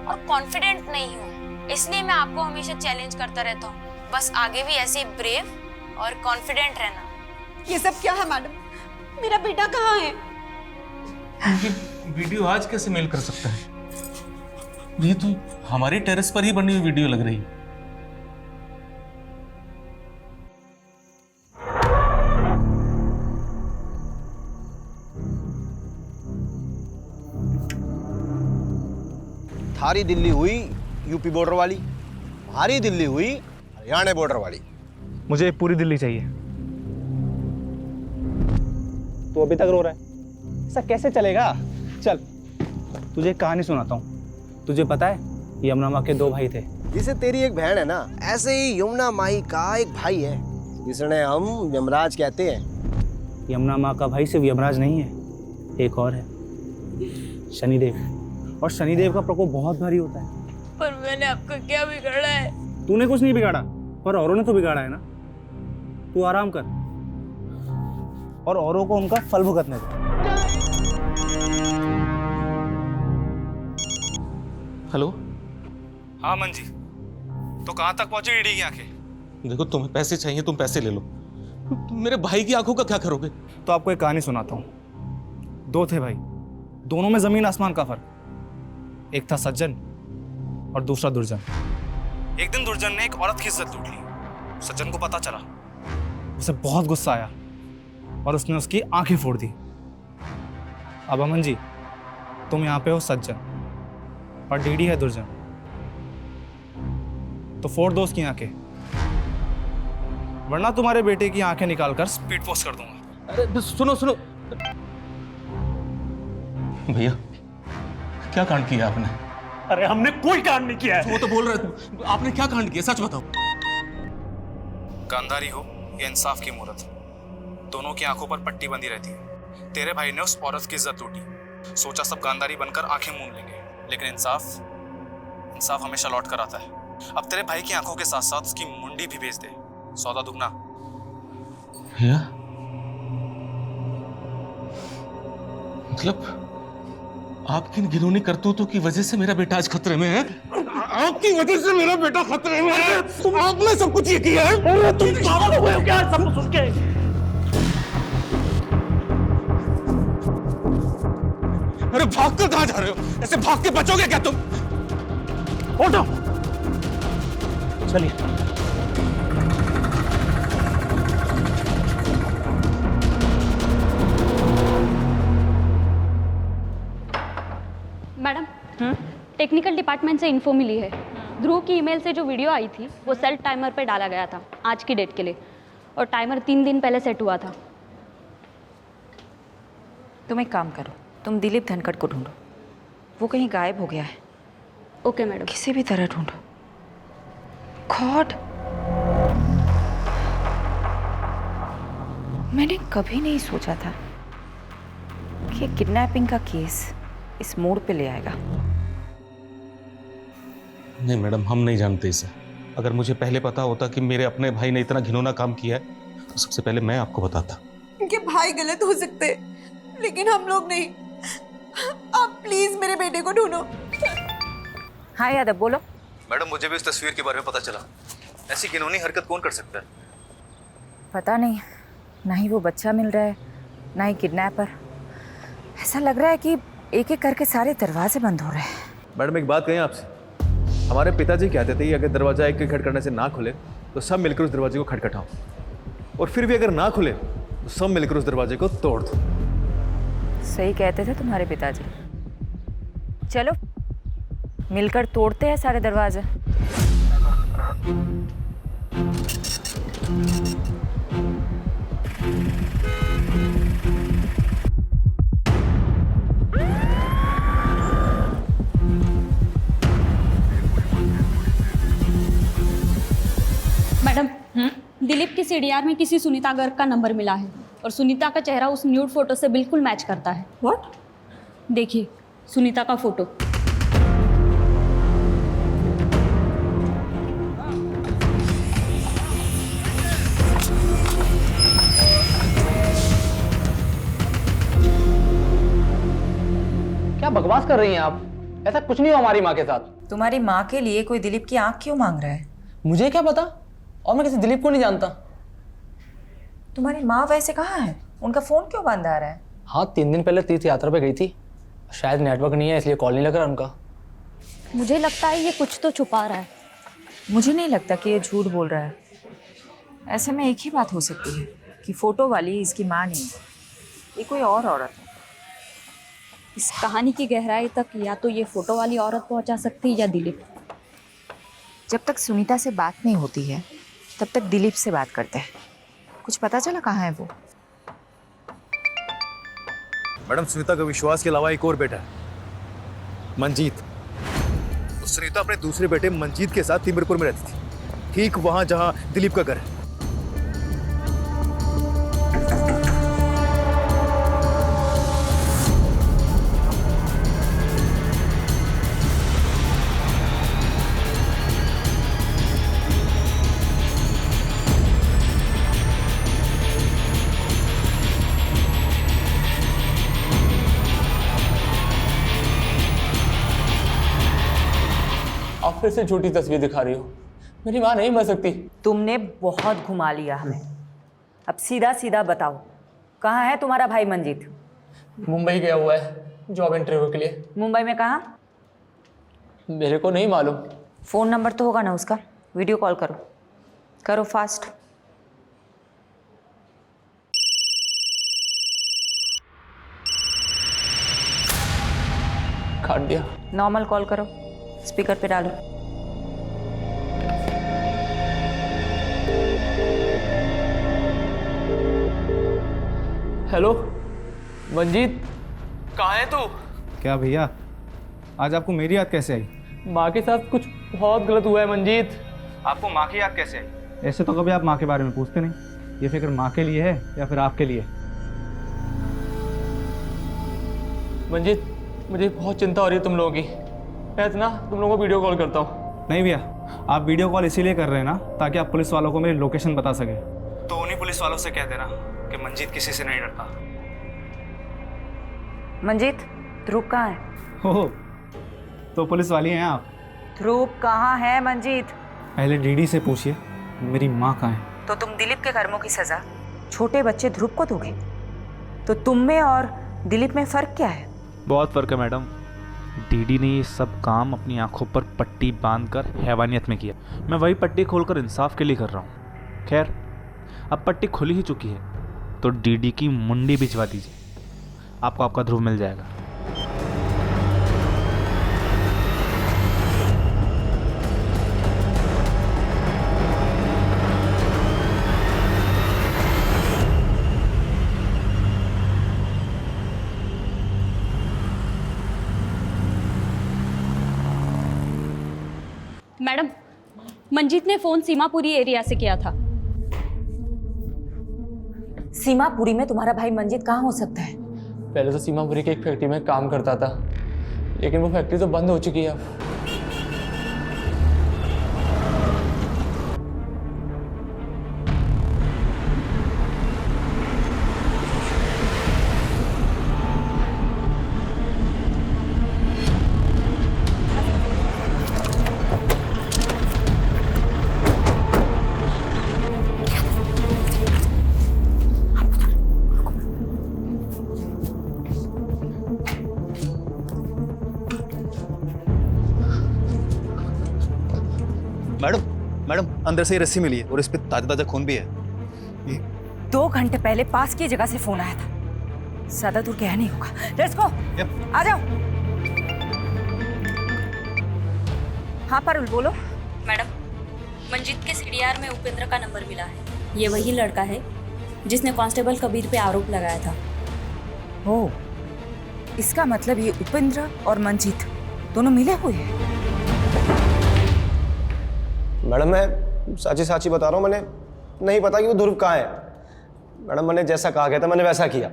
और कॉन्फिडेंट नहीं हो, इसलिए मैं आपको हमेशा चैलेंज करता रहता हूँ। बस आगे भी ऐसे ब्रेव और कॉन्फिडेंट रहना। ये सब क्या है मैडम? मेरा बेटा कहाँ है? वीडियो आज कैसे मेल कर सकता है? ये तो हमारी टेरेस पर ही बनी हुई वीडियो लग रही है। थारी दिल्ली हुई यूपी बॉर्डर वाली, हमारी दिल्ली हुई हरियाणा बॉर्डर वाली। मुझे पूरी दिल्ली चाहिए। तू अभी तक रो रहा है, ऐसा कैसे चलेगा? चल तुझे एक कहानी सुनाता हूँ। तुझे पता है यमुना माँ के दो भाई थे। जिसे तेरी एक बहन है ना, ऐसे ही यमुना माई का एक भाई है जिसने हम यमराज कहते हैं। यमुना माँ का भाई सिर्फ यमराज नहीं है, एक और है, शनिदेव। और शनिदेव का प्रकोप बहुत भारी होता है। पर मैंने आपको क्या बिगाड़ा है? तूने कुछ नहीं बिगाड़ा, पर औरों ने तो बिगाड़ा है ना। तू आराम कर और औरों को उनका फल भुगतने दे। हेलो। हाँ मंजी, तो कहाँ तक पहुंची ईडी की आंखें? देखो, तुम्हें पैसे चाहिए, तुम पैसे ले लो। मेरे भाई की आंखों का क्या करोगे? तो आपको एक कहानी सुनाता हूँ। दो थे भाई, दोनों में जमीन आसमान का फर्क। एक था सज्जन और दूसरा दुर्जन। एक दिन दुर्जन ने एक औरत की इज्जत लूट ली। सज्जन को पता चला, उसे बहुत गुस्सा आया और उसने उसकी आंखें फोड़ दी। अब अमन जी, तुम यहाँ पे हो सज्जन और डीडी है दुर्जन, तो फोड़ दो उसकी आंखें, वरना तुम्हारे बेटे की आंखें निकालकर स्पीड पोस्ट कर दूंगा। अरे सुनो सुनो भैया, क्या कांड किया आपने? अरे हमने कोई कांड नहीं किया है। वो तो बोल रहे थे, आपने क्या कांड किया? सच बताओ। गांधारी हो या इंसाफ की मूरत, दोनों की आंखों पर पट्टी बंधी रहती है। तेरे भाई ने उस औरत की इज्जत लूटी, सोचा सब गांधारी बनकर आंखें मूंद लेंगे, लेकिन इंसाफ हमेशा लौट कर आता है। अब तेरे भाई की आंखों के साथ साथ उसकी मुंडी भी बेच दे, सौदा दुगना। भैया, मतलब आपकी इन घिनौनी करतूतों की वजह से मेरा बेटा आज खतरे में है? आपकी वजह से मेरा बेटा खतरे में है। आपने सब कुछ ये किया है। अरे तुम पागल हुए हो क्या सब कुछ सुन के? अरे भाग कर कहां जा रहे हो? ऐसे भाग के बचोगे क्या तुम? उठो, चलिए। मैडम, टेक्निकल डिपार्टमेंट से इन्फो मिली है। ध्रुव की ईमेल से जो वीडियो आई थी वो सेल्फ टाइमर पे डाला गया था आज की डेट के लिए, और टाइमर 3 दिन पहले सेट हुआ था। तुम एक काम करो, तुम दिलीप धनखड़ को ढूंढो, वो कहीं गायब हो गया है। Okay madam. किसी भी तरह ढूंढो। गॉड, मैंने कभी नहीं सोचा था कि किडनैपिंग का केस इस मोड़ पे ले आएगा। नहीं मैडम, हम नहीं जानते इसे। अगर मुझे पहले पता होता कि मेरे अपने भाई ने इतना घिनौना काम किया है तो सबसे पहले मैं आपको बताता। उनके भाई गलत हो सकते, लेकिन हम लोग नहीं। आप प्लीज मेरे बेटे को ढूंढो। हाँ यादव, बोलो। मैडम, मुझे भी इस तस्वीर के बारे में पता चला। ऐसी घिनौनी हरकत कौन कर सकता है? पता नहीं, ना ही वो बच्चा मिल रहा है, ना ही किडनैपर। ऐसा लग रहा है कि एक एक करके सारे दरवाजे बंद हो रहे हैं। मैडम, एक बात कहें आपसे। हमारे पिताजी कहते थे कि अगर दरवाजा एक एक खटखटाने से ना खुले तो सब मिलकर उस दरवाजे को खटखटाओ, और फिर भी अगर ना खुले तो सब मिलकर उस दरवाजे को तोड़ दो। सही कहते थे तुम्हारे पिताजी। चलो मिलकर तोड़ते हैं सारे दरवाजे। मैडम, दिलीप के सीडीआर में किसी सुनीता गर्ग का नंबर मिला है और सुनीता का चेहरा उस न्यूड फोटो से बिल्कुल मैच करता है। व्हाट? देखिए सुनीता का फोटो। क्या बकवास कर रही हैं आप? ऐसा कुछ नहीं हो हमारी माँ के साथ। तुम्हारी माँ के लिए कोई दिलीप की आंख क्यों मांग रहा है? मुझे क्या पता, और मैं किसी दिलीप को नहीं जानता। तुम्हारी माँ वैसे कहाँ है? उनका फोन क्यों बंद आ रहा है? हाँ, 3 दिन पहले तीर्थ यात्रा पे गई थी, शायद नेटवर्क नहीं है इसलिए कॉल नहीं लग रहा उनका। मुझे लगता है ये कुछ तो छुपा रहा है। मुझे नहीं लगता कि ये झूठ बोल रहा है। ऐसे में एक ही बात हो सकती है कि फोटो वाली इसकी माँ नहीं है, ये कोई और औरत है। इस कहानी की गहराई तक या तो ये फोटो वाली औरत पहुंचा सकती है या दिलीप। जब तक सुनीता से बात नहीं होती है तब तक दिलीप से बात करते हैं। कुछ पता चला कहाँ है वो? मैडम, सुनीता का विश्वास के अलावा एक और बेटा है, मंजीत। तो सुनीता अपने दूसरे बेटे मंजीत के साथ तिमिरपुर में रहती थी, ठीक वहां जहां दिलीप का घर है। आप फिर से झूठी तस्वीर दिखा रही हो। मेरी माँ नहीं मर सकती। तुमने बहुत घुमा लिया हमें। अब सीधा सीधा बताओ, कहाँ है तुम्हारा भाई मंजीत? मुंबई गया हुआ है जॉब इंटरव्यू के लिए। मुंबई में कहाँ? मेरे को नहीं मालूम। फ़ोन नंबर तो होगा ना उसका? वीडियो कॉल करो, करो फास्ट। काट दिया। नॉर्मल कॉल करो, स्पीकर पे डालो। हेलो मंजीत, कहाँ है तू? क्या भैया, आज आपको मेरी याद कैसे आई? माँ के साथ कुछ बहुत गलत हुआ है मंजीत। आपको माँ की याद कैसे आई? ऐसे तो कभी आप माँ के बारे में पूछते नहीं। ये फिक्र माँ के लिए है या फिर आपके लिए? मंजीत, मुझे बहुत चिंता हो रही है तुम लोगों की। मैं इतना तुम लोगों को वीडियो कॉल करता हूँ। नहीं भैया, आप वीडियो कॉल इसीलिए कर रहे हैं ना ताकि आप पुलिस वालों को मेरी लोकेशन बता सके। तो उन्हीं पुलिस वालों से कह देना कि मंजीत किसी से नहीं डरता। मंजीत, ध्रुव कहाँ है? हो तो पुलिस वाली हैं आप? ध्रुव कहाँ है मंजीत? पहले डीडी से पूछिए मेरी माँ कहाँ है। तो तुम दिलीप के कर्मों की सजा छोटे बच्चे ध्रुव को दोगे? तो तुम में और दिलीप में फ़र्क क्या है? बहुत फ़र्क है मैडम। डीडी ने ये सब काम अपनी आंखों पर पट्टी बांधकर हैवानियत में किया। मैं वही पट्टी खोलकर इंसाफ के लिए कर रहा हूँ। खैर, अब पट्टी खुली ही चुकी है तो डीडी की मुंडी भिजवा दीजिए, आपको आपका ध्रुव मिल जाएगा। मैडम, मंजीत ने फोन सीमापुरी एरिया से किया था। सीमापुरी में तुम्हारा भाई मंजीत कहाँ हो सकता है? पहले तो सीमापुरी के एक फैक्ट्री में काम करता था, लेकिन वो फैक्ट्री तो बंद हो चुकी है अब। मैडम अंदर से ही रस्सी मिली है और इस पे ताजा ताजा खून भी है। 2 घंटे पहले पास की जगह से फोन आया था। ज्यादा दूर गया नहीं होगा। लेट्स गो, आ जाओ। हाँ पारुल बोलो। मैडम, मंजीत के सीडीआर में उपेंद्र का नंबर मिला है। ये वही लड़का है जिसने कांस्टेबल कबीर पे आरोप लगाया था। ओ, इसका मतलब ये उपेंद्र और मंजीत दोनों मिले हुए हैं। मैडम मैं साची बता रहा हूँ, मैंने नहीं पता कि वो ध्रुव कहाँ है। मैडम मैंने जैसा कहा गया था मैंने वैसा किया,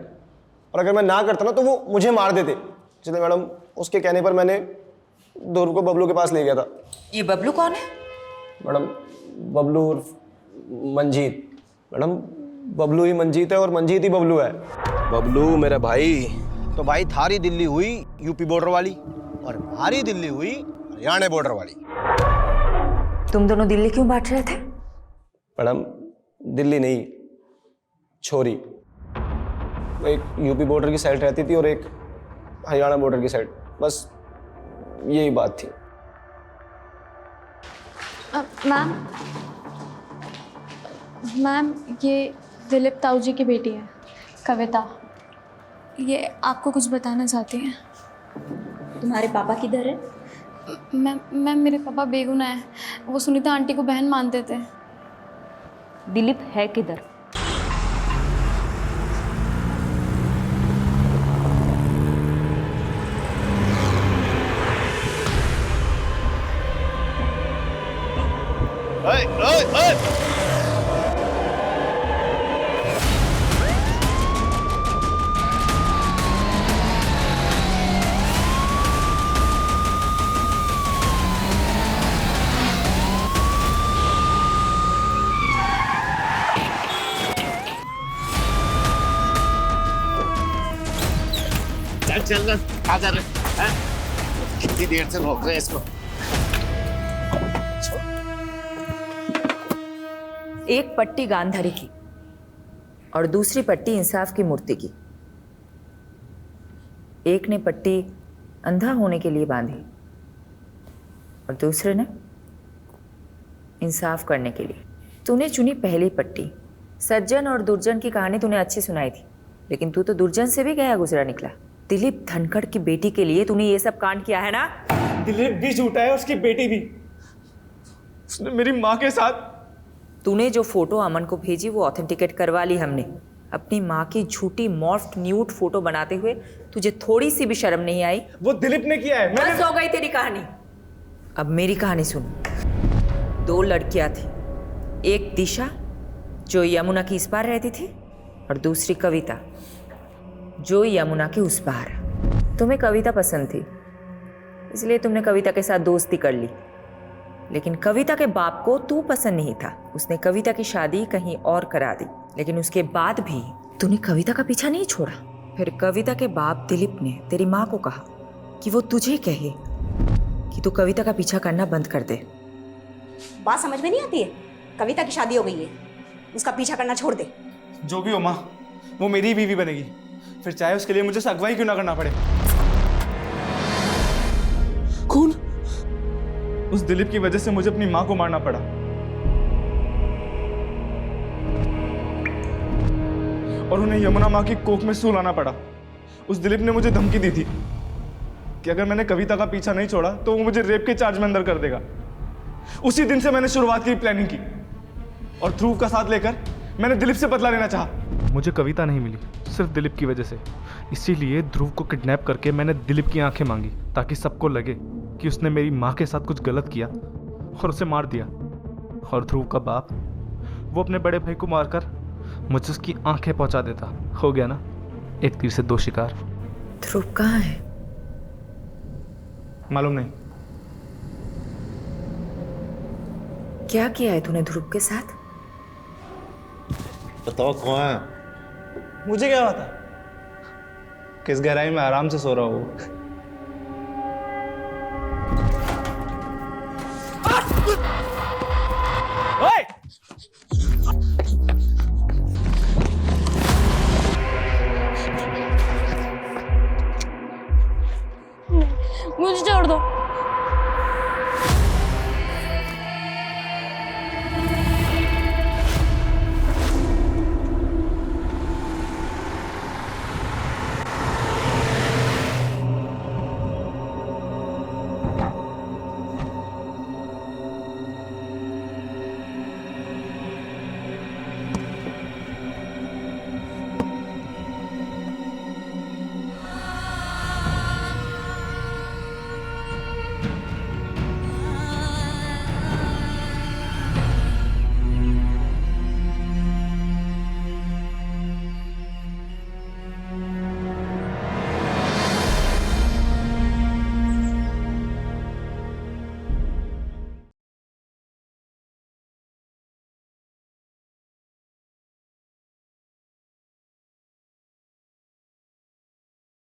और अगर मैं ना करता ना तो वो मुझे मार देते। इसलिए मैडम उसके कहने पर मैंने ध्रुव को बबलू के पास ले गया था। ये बबलू कौन है? मैडम बबलू उर्फ मंजीत। मैडम बबलू ही मंजीत है और मंजीत ही बबलू है। बबलू मेरा भाई, तो भाई थारी दिल्ली हुई यूपी बॉर्डर वाली और हमारी दिल्ली हुई हरियाणा बॉर्डर वाली। तुम दोनों दिल्ली क्यों बांट रहे थे? मैडम दिल्ली नहीं, छोरी। एक यूपी बॉर्डर की साइड रहती थी और एक हरियाणा बॉर्डर की साइड, बस यही बात थी। मैम ये दिलीप ताऊ जी की बेटी है, कविता। ये आपको कुछ बताना चाहती हैं। तुम्हारे पापा किधर है? मैम मेरे पापा बेगुनाह है। वो सुनीता आंटी को बहन मानते थे। दिलीप है किधर? चल क्या कर रहे हैं? कितनी देर से रोक रहे हैं इसको? एक पट्टी गांधारी की और दूसरी पट्टी इंसाफ की मूर्ति की। एक ने पट्टी अंधा होने के लिए बांधी और दूसरे ने इंसाफ करने के लिए। तूने चुनी पहली पट्टी। सज्जन और दुर्जन की कहानी तूने अच्छी सुनाई थी, लेकिन तू तो दुर्जन से भी गया गुजरा निकला। दिलीप धनखड़ की बेटी के लिए तूने ये सब कांड किया है ना? दिलीप भी झूठा है, उसकी बेटी भी। उसने मेरी माँ के साथ। तूने जो फोटो अमन को भेजी वो ऑथेंटिकेट करवा ली हमने। अपनी माँ की झूठी मॉर्फ्ड न्यूड फोटो बनाते हुए तुझे थोड़ी सी भी शर्म नहीं आई? वो दिलीप ने किया है। बस हो गई तेरी कहानी। अब मेरी कहानी सुन। 2 लड़कियां थी, एक दिशा जो यमुना की इस पार रहती थी और दूसरी कविता जो यमुना के उस पार। तुम्हें कविता पसंद थी, इसलिए तुमने कविता के साथ दोस्ती कर ली। लेकिन कविता के बाप को तू पसंद नहीं था। उसने कविता की शादी कहीं और करा दी, लेकिन उसके बाद भी तूने कविता का पीछा नहीं छोड़ा। फिर कविता के बाप दिलीप ने तेरी माँ को कहा कि वो तुझे कहे कि तू कविता का पीछा करना बंद कर दे। बात समझ में नहीं आती है? कविता की शादी हो गई है, उसका पीछा करना छोड़ दे। जो भी हो माँ, वो मेरी ही बीवी बनेगी, फिर चाहे उसके लिए मुझे अगवाई क्यों ना करना पड़े। खून? उस दिलीप की वजह से मुझे अपनी माँ को मारना पड़ा। और उन्हें यमुना माँ की कोख में सुलाना पड़ा। उस दिलीप ने मुझे धमकी दी थी कि अगर मैंने कविता का पीछा नहीं छोड़ा तो वो मुझे रेप के चार्ज में अंदर कर देगा। उसी दिन से मैंने शुरुआत की प्लानिंग की और ध्रुव का साथ लेकर मैंने दिलीप से बदला लेना चाहा। मुझे कविता नहीं मिली सिर्फ दिलीप की वजह से। इसीलिए ध्रुव को किडनैप करके मैंने दिलीप की आंखें मांगी ताकि सबको लगे कि उसने मेरी माँ के साथ कुछ गलत किया और उसे मार दिया। और ध्रुव का बाप वो अपने बड़े भाई को मारकर मुझे उसकी आंखें पहुंचा देता। हो गया ना, एक तीर से 2 शिकार। ध्रुव कहाँ है? मालूम नहीं। क्या किया है तूने ध्रुव के साथ? बताओ कौन है? मुझे क्या पता? किस गहराई में आराम से सो रहा हूँ।